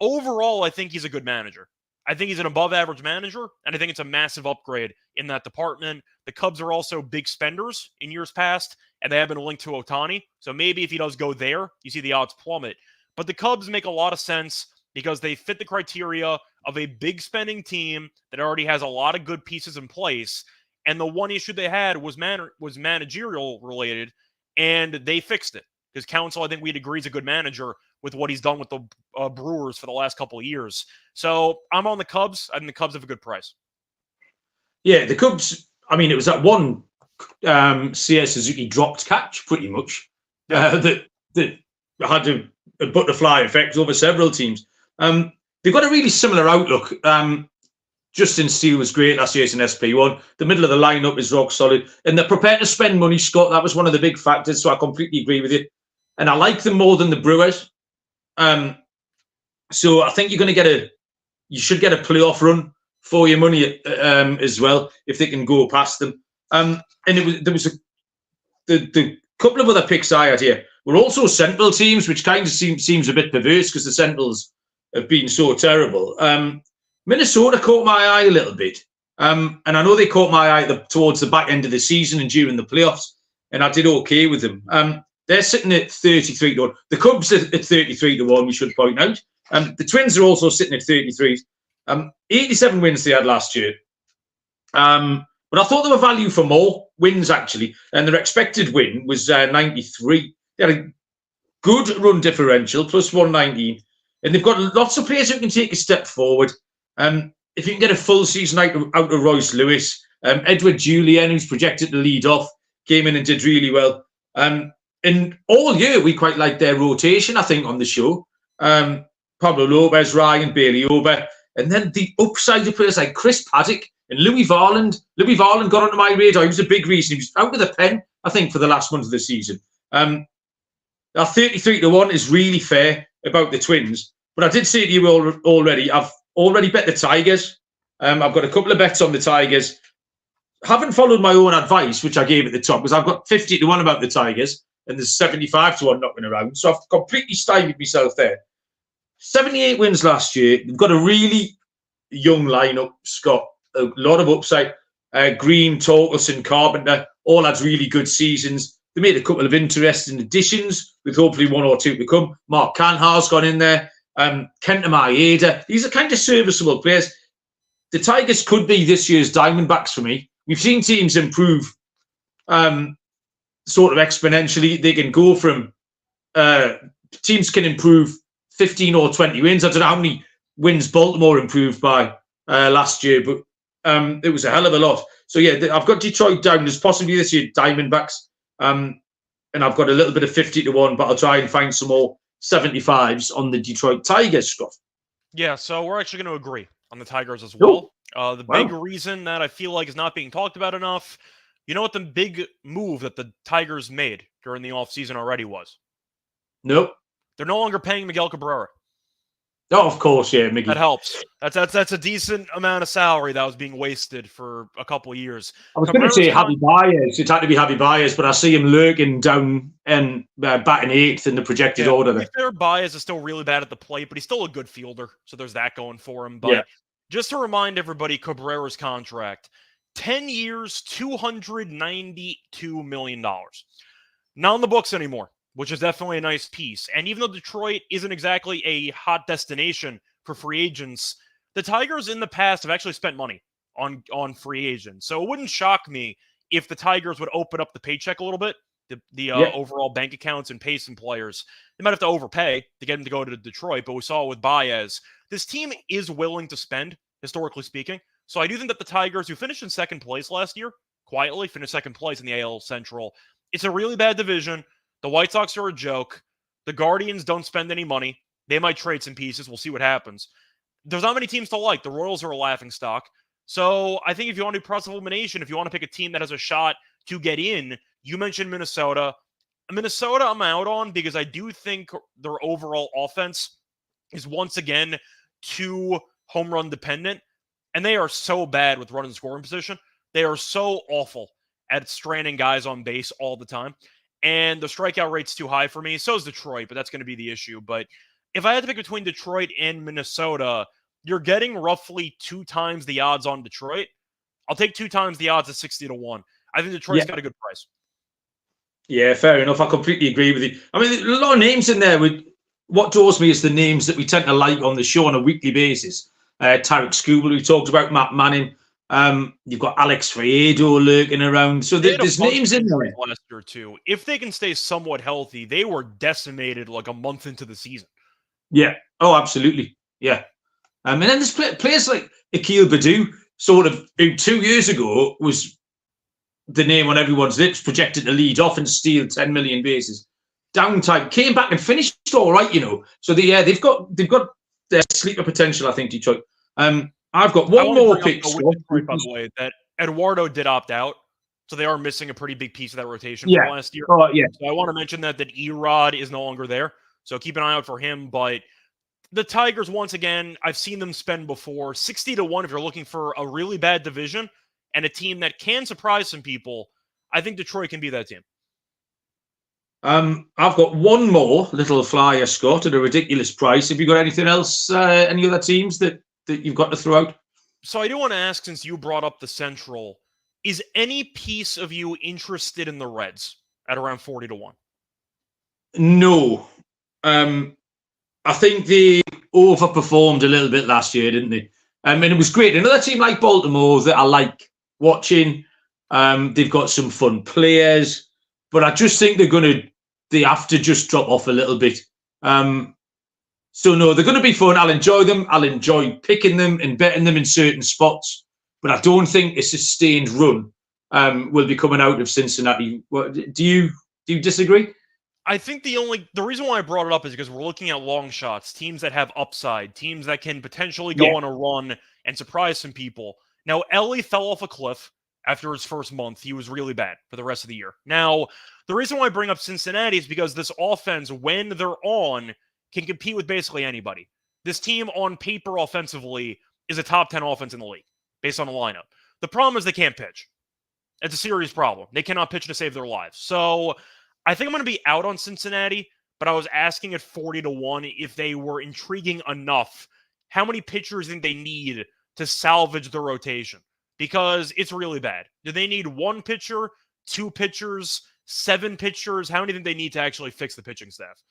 Overall, I think he's a good manager. I think he's an above-average manager, and I think it's a massive upgrade in that department. The Cubs are also big spenders in years past, and they have been linked to Ohtani. So maybe if he does go there, you see the odds plummet. But the Cubs make a lot of sense because they fit the criteria of a big spending team that already has a lot of good pieces in place. And the one issue they had was managerial related, and they fixed it. Because Counsell, I think we'd agree, is a good manager with what he's done with the Brewers for the last couple of years. So I'm on the Cubs. I think the Cubs have a good price. Yeah, the Cubs, I mean, it was that one Seiya Suzuki dropped catch, pretty much, that had a butterfly effect over several teams. They've got a really similar outlook. Justin Steele was great last year as an SP1. The middle of the lineup is rock solid. And they're prepared to spend money, Scott. That was one of the big factors, so I completely agree with you. And I like them more than the Brewers. So I think you should get a playoff run for your money as well, if they can go past them. And there was the couple of other picks I had here were also Central teams, which kind of seems a bit perverse because the Centrals have been so terrible. Minnesota caught my eye a little bit. And I know they caught my eye towards the back end of the season and during the playoffs, and I did okay with them. They're sitting at 33 to 1. The Cubs are at 33 to 1, we should point out. The Twins are also sitting at 33. 87 wins they had last year. But I thought they were value for more wins, actually. And their expected win was 93. They had a good run differential, plus 119. And they've got lots of players who can take a step forward. If you can get a full season out of Royce Lewis, Edward Julian, who's projected to lead off, came in and did really well. And all year, we quite like their rotation, I think, on the show. Pablo Lopez, Ryan, Bailey Ober. And then the upside of players like Chris Paddock and Louis Varland. Louis Varland got onto my radar. He was a big reason. He was out of the pen, I think, for the last month of the season. Now, 33 to 1 is really fair about the Twins. But I did say to you already, I've already bet the Tigers. I've got a couple of bets on the Tigers. Haven't followed my own advice, which I gave at the top, because I've got 50 to 1 about the Tigers, and there's 75 to 1 knocking around. So I've completely stymied myself there. 78 wins last year. They've got a really young lineup, Scott. A lot of upside. Green, Torkelson, Carpenter, all had really good seasons. They made a couple of interesting additions, with hopefully one or two to come. Mark Canhar's gone in there. Kenta Maeda. These are kind of serviceable players. The Tigers could be this year's Diamondbacks for me. We've seen teams improve sort of exponentially. They can go from teams can improve 15 or 20 wins. I don't know how many wins Baltimore improved by last year, but it was a hell of a lot. So yeah, I've got Detroit down as possibly this year Diamondbacks, and I've got a little bit of 50 to 1, but I'll try and find some more 75s on the Detroit Tigers, Scott. Yeah, so we're actually going to agree on the Tigers as well. The big reason that I feel like is not being talked about enough, you know what the big move that the Tigers made during the offseason already was? Nope. They're no longer paying Miguel Cabrera. Oh, of course, yeah, Mickey. That helps. That's a decent amount of salary that was being wasted for a couple of years. I was going to say Javi Baez. It had to be Javi Baez, but I see him lurking down and batting 8th in the projected order. To be fair, Baez is still really bad at the plate, but he's still a good fielder, so there's that going for him. But just to remind everybody, Cabrera's contract, 10 years, $292 million. Not on the books anymore, which is definitely a nice piece. And even though Detroit isn't exactly a hot destination for free agents, the Tigers in the past have actually spent money on free agents. So it wouldn't shock me if the Tigers would open up the paycheck a little bit, the overall bank accounts, and pay some players. They might have to overpay to get them to go to Detroit, but we saw with Baez, this team is willing to spend, historically speaking. So I do think that the Tigers, who finished in second place last year, quietly finished second place in the AL Central. It's a really bad division. The White Sox are a joke. The Guardians don't spend any money. They might trade some pieces. We'll see what happens. There's not many teams to like. The Royals are a laughingstock. So I think if you want to do process of elimination, if you want to pick a team that has a shot to get in, you mentioned Minnesota. Minnesota I'm out on because I do think their overall offense is once again too home run dependent. And they are so bad with run and scoring position. They are so awful at stranding guys on base all the time. And the strikeout rate's too high for me. So is Detroit, but that's going to be the issue. But if I had to pick between Detroit and Minnesota, you're getting roughly 2 times the odds on Detroit. I'll take 2 times the odds at 60-1. I think Detroit's got a good price. Yeah, fair enough. I completely agree with you. I mean, a lot of names in there. What draws me is the names that we tend to like on the show on a weekly basis. Tarek Skubal, we talked about, Matt Manning. You've got Alex Friedo lurking around. So there's names in there. Last year too. If they can stay somewhat healthy, they were decimated like a month into the season. Yeah. Oh, absolutely. Yeah. And then there's players like Akil Baddoo, sort of, who 2 years ago was the name on everyone's lips, projected to lead off and steal 10 million bases. Downtime, came back and finished all right, you know. So they've got their sleeper potential, I think, Detroit. I've got one more pick, Detroit, by the way, that Eduardo did opt out, so they are missing a pretty big piece of that rotation from last year. Oh, yeah. So I want to mention that Erod is no longer there, so keep an eye out for him. But the Tigers, once again, I've seen them spend before 60-1 if you're looking for a really bad division and a team that can surprise some people. I think Detroit can be that team. I've got one more little flyer, Scott, at a ridiculous price. Have you got anything else, any other teams that you've got to throw out? So I do want to ask, since you brought up the Central, is any piece of you interested in the Reds at around 40-1? No. I think they overperformed a little bit last year, didn't they? And it was great. Another team like Baltimore that I like watching. They've got some fun players, but I just think they have to just drop off a little bit. So no, they're going to be fun. I'll enjoy them. I'll enjoy picking them and betting them in certain spots, but I don't think a sustained run will be coming out of Cincinnati. Do you disagree? I think the reason why I brought it up is because we're looking at long shots, teams that have upside, teams that can potentially go on a run and surprise some people. Now, Ellie fell off a cliff after his first month. He was really bad for the rest of the year. Now, the reason why I bring up Cincinnati is because this offense, when they're on, can compete with basically anybody. This team on paper offensively is a top 10 offense in the league based on the lineup. The problem is they can't pitch. It's a serious problem. They cannot pitch to save their lives. So I think I'm going to be out on Cincinnati, but I was asking at 40-1 if they were intriguing enough. How many pitchers do you think they need to salvage the rotation? Because it's really bad. Do they need 1 pitcher, 2 pitchers, 7 pitchers? How many do you think they need to actually fix the pitching staff?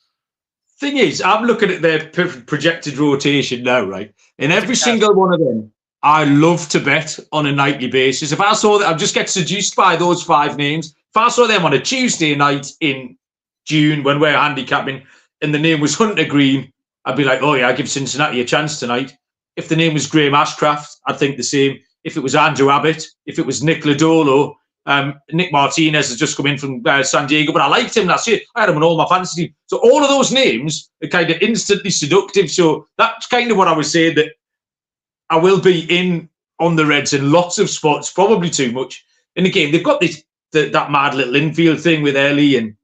Thing is, I'm looking at their projected rotation now, right? And every single one of them, I love to bet on a nightly basis. If I saw that, I just get seduced by those 5 names. If I saw them on a Tuesday night in June when we're handicapping and the name was Hunter Green, I'd be like, oh yeah, I'll give Cincinnati a chance tonight. If the name was Graham Ashcraft, I'd think the same. If it was Andrew Abbott, if it was Nick Lodolo, Nick Martinez has just come in from San Diego, but I liked him last year. I had him on all my fantasy teams. So all of those names are kind of instantly seductive. So that's kind of what I was saying, that I will be in on the Reds in lots of spots, probably too much. And again, they've got that mad little infield thing with Ellie and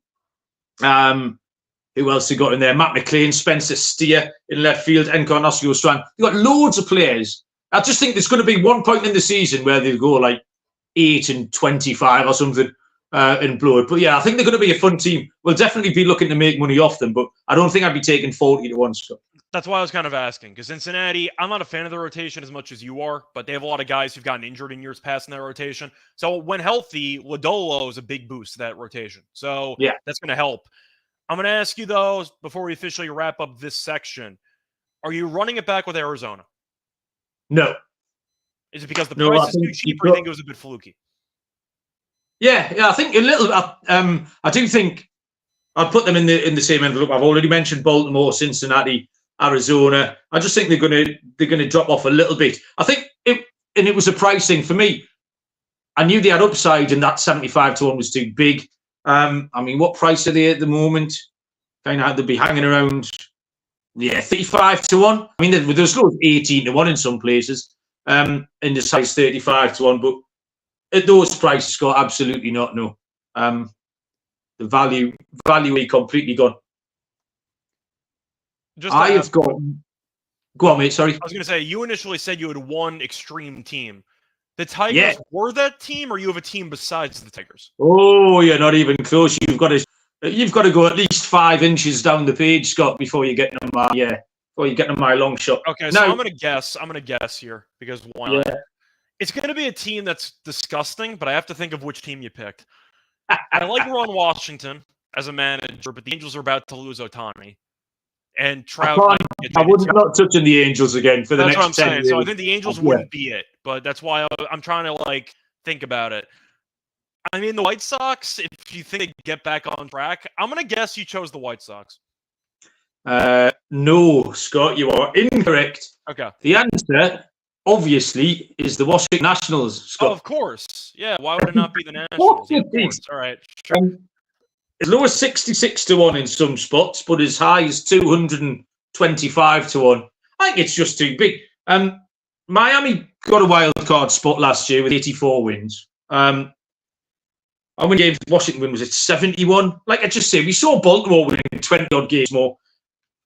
Who else they got in there? Matt McLean, Spencer Steer in left field, Encarnacio Strand. They've got loads of players. I just think there's going to be one point in the season where they'll go like 8-25 or something and blow it. But yeah, I think they're going to be a fun team. We'll definitely be looking to make money off them, but I don't think I'd be taking 40-1 stuff. That's why I was kind of asking, because Cincinnati, I'm not a fan of the rotation as much as you are, but they have a lot of guys who've gotten injured in years past in that rotation. So when healthy, Lodolo is a big boost to that rotation. So yeah, that's going to help. I'm going to ask you, though, before we officially wrap up this section, are you running it back with Arizona? No. Is it because the price is too cheap, or you think it was a bit fluky? Yeah, I think a little. I do think I'd put them in the same envelope. I've already mentioned Baltimore, Cincinnati, Arizona. I just think they're going to drop off a little bit. I think it was a price thing for me. I knew they had upside, and that 75-1 was too big. I mean, what price are they at the moment? Kind of they'd be hanging around, 35-1. I mean, there's loads 18-1 in some places, in the size 35-1, but at those prices, Scott, absolutely not. No, the value is completely gone. I have got. Go on, mate. Sorry. I was going to say, you initially said you had one extreme team. The Tigers were that team, or you have a team besides the Tigers? Oh, you're not even close. You've got to go at least 5 inches down the page, Scott, before you get to my long shot. Okay, so I'm going to guess here, because why not? It's going to be a team that's disgusting, but I have to think of which team you picked. I like Ron Washington as a manager, but the Angels are about to lose Ohtani. And Trout. I'm not touching the Angels again for the next 10 years. That's what I'm saying. So I think the Angels wouldn't be it, but that's why I'm trying to think about it. I mean, the White Sox, if you think they get back on track, I'm going to guess you chose the White Sox. No, Scott, you are incorrect. Okay. The answer, obviously, is the Washington Nationals, Scott. Oh, of course. Yeah, why would it not be the Nationals? Of course. All right. Sure. As low as 66-1 in some spots, but as high as 225-1. I think it's just too big. Miami got a wild card spot last year with 84 wins. How many games Washington win? Was it 71? Like I just say, we saw Baltimore winning 20-odd games more.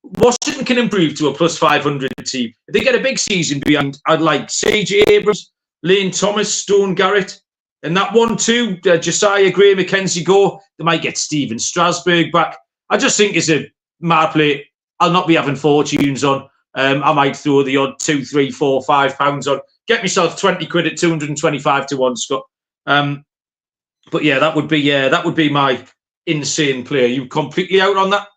Washington can improve to a plus 500 team. If they get a big season behind, I'd like C.J. Abrams, Lane Thomas, Stone Garrett. And that 1-2, Josiah Gray, Mackenzie Gore, they might get Steven Strasburg back. I just think it's a mad play. I'll not be having fortunes on. I might throw the odd 2, 3, 4, 5 pounds on. Get myself 20 quid at 225-1, Scott. But yeah, that would be my insane play. Are you completely out on that?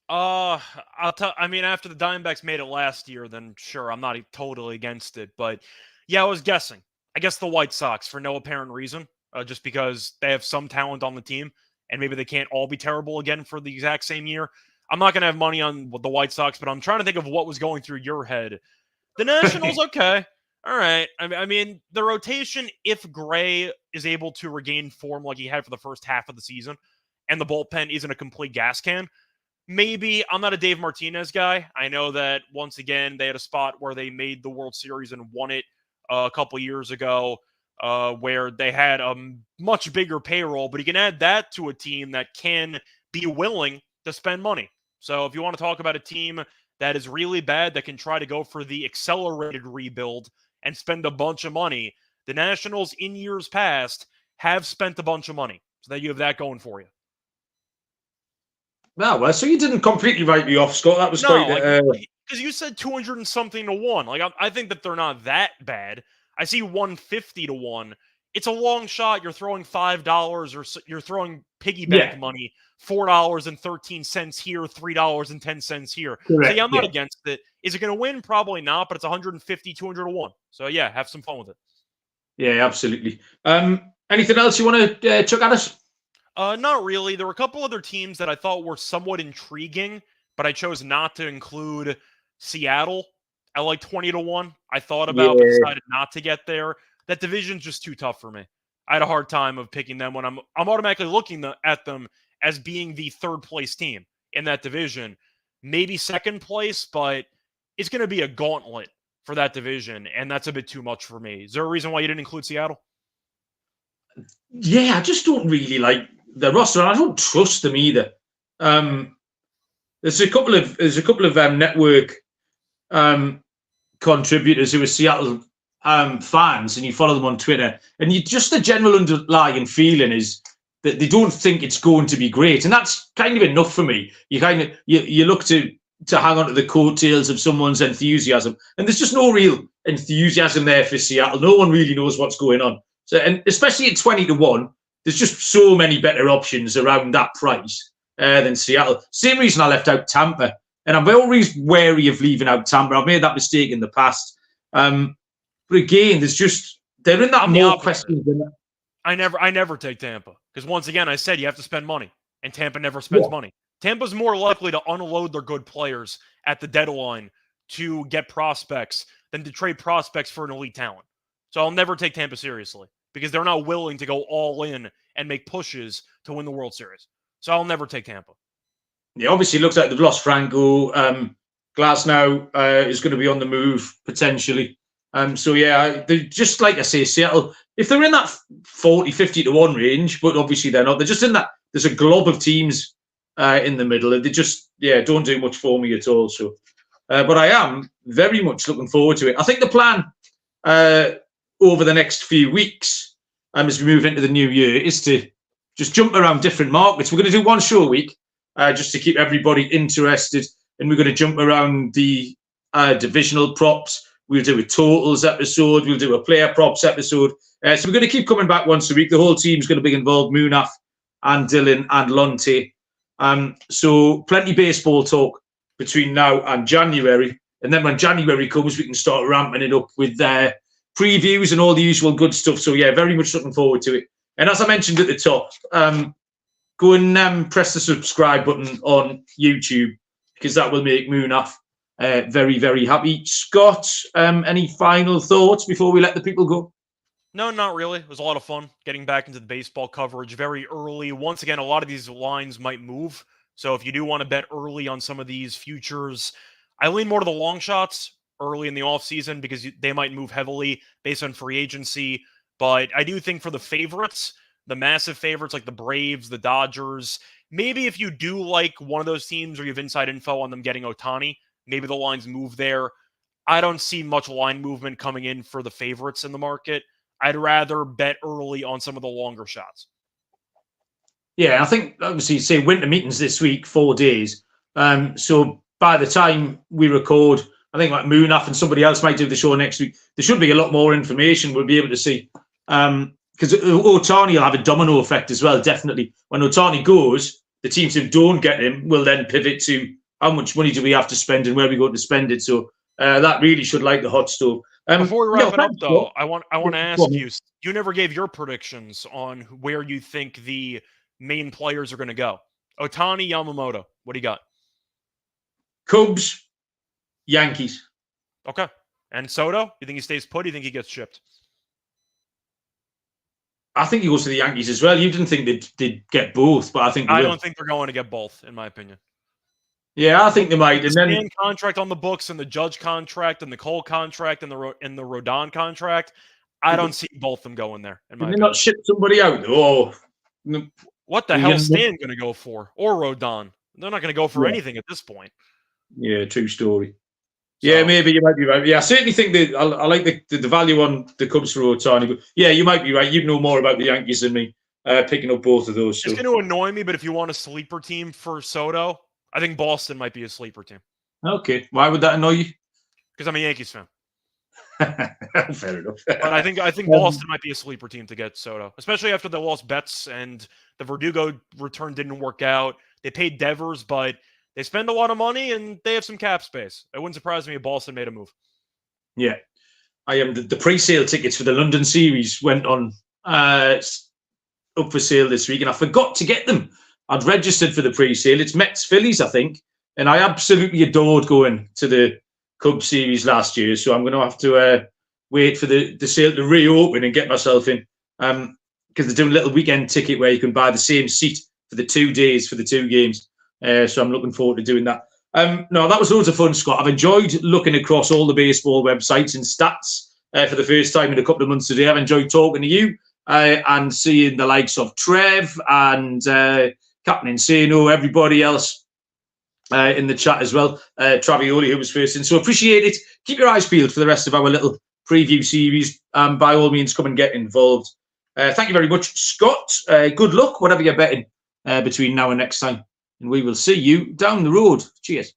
I mean, after the Diamondbacks made it last year, then sure, I'm not totally against it. But yeah, I was guessing. I guess the White Sox for no apparent reason, just because they have some talent on the team, and maybe they can't all be terrible again for the exact same year. I'm not going to have money on the White Sox, but I'm trying to think of what was going through your head. The Nationals, okay. All right. I mean, the rotation, if Gray is able to regain form like he had for the first half of the season, and the bullpen isn't a complete gas can, maybe. I'm not a Dave Martinez guy. I know that, once again, they had a spot where they made the World Series and won it a couple years ago, where they had a much bigger payroll, but you can add that to a team that can be willing to spend money. So if you want to talk about a team that is really bad, that can try to go for the accelerated rebuild and spend a bunch of money, the Nationals in years past have spent a bunch of money. So that you have that going for you. Well, so you didn't completely write me off, Scott. That was because you said 200 and something to 1. I think that they're not that bad. I see 150-1. It's a long shot. You're throwing $5, or you're throwing piggy bank money, $4.13 here, $3.10 here. Correct. So yeah, I'm not against it. Is it going to win? Probably not, but it's 150, 200-1. So yeah, have some fun with it. Yeah, absolutely. Anything else you want to chuck at us? Not really. There were a couple other teams that I thought were somewhat intriguing, but I chose not to include Seattle at like 20-1. I thought about, but decided not to get there. That division's just too tough for me. I had a hard time of picking them when I'm automatically looking at them as being the third place team in that division. Maybe second place, but it's going to be a gauntlet for that division, and that's a bit too much for me. Is there a reason why you didn't include Seattle? Yeah, I just don't really like the roster, and I don't trust them either. there's a couple of network contributors who are Seattle fans, and you follow them on Twitter, and just the general underlying feeling is that they don't think it's going to be great, and that's kind of enough for me. You look to hang on to the coattails of someone's enthusiasm, and there's just no real enthusiasm there for Seattle. No one really knows what's going on. So, and especially at 20-1, there's just so many better options around that price than Seattle. Same reason I left out Tampa, and I'm always wary of leaving out Tampa. I've made that mistake in the past. But again, they're in that more questions than that. I never take Tampa because once again, I said you have to spend money, and Tampa never spends money. Tampa's more likely to unload their good players at the deadline to get prospects than to trade prospects for an elite talent. So I'll never take Tampa seriously because they're not willing to go all in and make pushes to win the World Series. So I'll never take Tampa. Yeah, obviously it looks like they've lost Franco. Glasnow is going to be on the move potentially. So yeah, they're just like I say, Seattle, if they're in that 40-50-1 range, but obviously they're not. They're just in that. There's a glob of teams in the middle, and they just don't do much for me at all. So, but I am very much looking forward to it. I think the plan over the next few weeks, as we move into the new year, is to just jump around different markets. We're going to do one show a week just to keep everybody interested, and we're going to jump around the divisional props. We'll do a totals episode. We'll do a player props episode. So we're going to keep coming back once a week. The whole team's going to be involved, Munaf and Dylan and Lonte. So plenty baseball talk between now and January. And then when January comes, we can start ramping it up with previews and all the usual good stuff. So yeah, very much looking forward to it. And as I mentioned at the top, go and press the subscribe button on YouTube because that will make Munaf very, very happy. Scott, any final thoughts before we let the people go? No, not really. It was a lot of fun getting back into the baseball coverage very early. Once again, a lot of these lines might move. So if you do want to bet early on some of these futures, I lean more to the long shots early in the offseason because they might move heavily based on free agency. But I do think for the favorites, the massive favorites like the Braves, the Dodgers, maybe if you do like one of those teams or you have inside info on them getting Ohtani, maybe the lines move there. I don't see much line movement coming in for the favorites in the market. I'd rather bet early on some of the longer shots. Yeah, I think obviously say winter meetings this week, 4 days. So by the time we record, I think like Munaf and somebody else might do the show next week. There should be a lot more information we'll be able to see. Because Ohtani will have a domino effect as well, definitely. When Ohtani goes, the teams who don't get him will then pivot to how much money do we have to spend and where are we going to spend it. So that really should light the hot stove. Before we wrap it up, though, I want to ask you, you never gave your predictions on where you think the main players are going to go. Ohtani, Yamamoto, what do you got? Cubs, Yankees. Okay. And Soto, you think he stays put? Do you think he gets shipped? I think he goes to the Yankees as well. You didn't think they'd get both, but I think I don't think they're going to get both, in my opinion. Yeah, I think they might. And then contract on the books and the Judge contract and the Cole contract and the Rodon contract. I don't see both of them going there. In my opinion. Not ship somebody out though. What the hell is Stan going to go for? Or Rodon? They're not going to go for anything at this point. Yeah, true story. So, yeah, maybe you might be right. Yeah, I certainly think that I like the value on the Cubs for Ohtani. But yeah, you might be right. You know more about the Yankees than me. Picking up both of those. It's going to annoy me, but if you want a sleeper team for Soto, I think Boston might be a sleeper team. Okay. Why would that annoy you? Because I'm a Yankees fan. Fair enough. But I think Boston might be a sleeper team to get Soto, especially after they lost Betts and the Verdugo return didn't work out. They paid Devers, but they spend a lot of money and they have some cap space. It wouldn't surprise me if Boston made a move. Yeah. I am the pre-sale tickets for the London series went on up for sale this week, and I forgot to get them. I'd registered for the pre-sale. It's Mets Phillies, I think, and I absolutely adored going to the Cubs series last year. So I'm going to have to wait for the sale to reopen and get myself in, because they're doing a little weekend ticket where you can buy the same seat for the 2 days for the 2 games. So I'm looking forward to doing that. No, that was loads of fun, Scott. I've enjoyed looking across all the baseball websites and stats for the first time in a couple of months today. I've enjoyed talking to you and seeing the likes of Trev and Captain Insano, everybody else in the chat as well. Travioli, who was first in. So appreciate it. Keep your eyes peeled for the rest of our little preview series. By all means, come and get involved. Thank you very much, Scott. Good luck, whatever you're betting between now and next time. And we will see you down the road. Cheers.